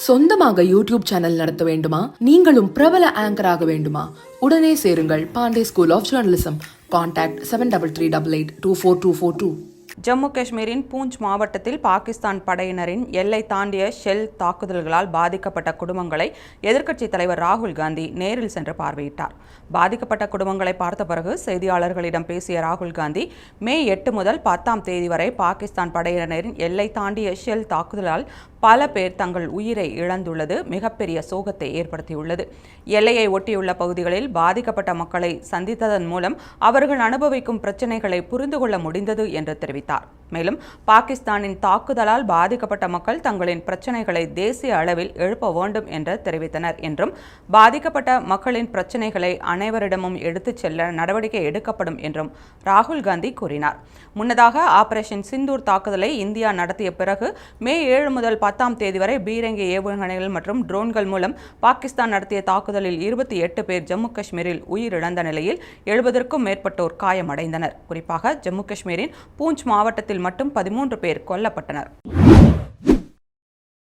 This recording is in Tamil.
சொந்தமாக யூடியூப் சேனல் நடத்த வேண்டுமா? நீங்களும் பிரபல ஆங்கர் ஆக வேண்டுமா? உடனே சேருங்கள் Pandey school of journalism. Contact 7388824242. Jammu காஷ்மீரின் பூஞ்ச் மாவட்டத்தில் பாகிஸ்தான் படையினரின் எல்லை தாண்டிய ஷெல் தாக்குதல்களால் பாதிக்கப்பட்ட குடும்பங்களை எதிர்க்கட்சித் தலைவர் ராகுல் காந்தி நேரில் சென்று பார்வையிட்டார். பாதிக்கப்பட்ட குடும்பங்களை பார்த்த பிறகு செய்தியாளர்களிடம் பேசிய ராகுல் காந்தி, மே 8 முதல் 10ஆம் தேதி வரை பாகிஸ்தான் படையினரின் எல்லை தாண்டிய ஷெல் தாக்குதலால் பல பேர் தங்கள் உயிரை இழந்துள்ளது மிகப்பெரிய சோகத்தை ஏற்படுத்தியுள்ளது. எல்லையை ஒட்டியுள்ள பகுதிகளில் பாதிக்கப்பட்ட மக்களை சந்தித்ததன் மூலம் அவர்கள் அனுபவிக்கும் பிரச்சினைகளை புரிந்து கொள்ள முடிந்தது என்று தெரிவித்தார். மேலும் பாகிஸ்தானின் தாக்குதலால் பாதிக்கப்பட்ட மக்கள் தங்களின் பிரச்சினைகளை தேசிய அளவில் எழுப்ப வேண்டும் என்று தெரிவித்தனர் என்றும், பாதிக்கப்பட்ட மக்களின் பிரச்சினைகளை அனைவரிடமும் எடுத்துச் செல்ல நடவடிக்கை எடுக்கப்படும் என்றும் ராகுல் காந்தி கூறினார். முன்னதாக ஆபரேஷன் சிந்தூர் தாக்குதலை இந்தியா நடத்திய பிறகு மே 7 முதல் 10ஆம் தேதி வரை பீரங்கி ஏவுகணைகள் மற்றும் ட்ரோன்கள் மூலம் பாகிஸ்தான் நடத்திய தாக்குதலில் 28 பேர் ஜம்மு காஷ்மீரில் உயிரிழந்த நிலையில் 70க்கும் மேற்பட்டோர் காயமடைந்தனர். குறிப்பாக ஜம்மு காஷ்மீரின் பூஞ்ச் மாவட்டத்தில் மட்டும் 13 பேர் கொல்லப்பட்டனர்.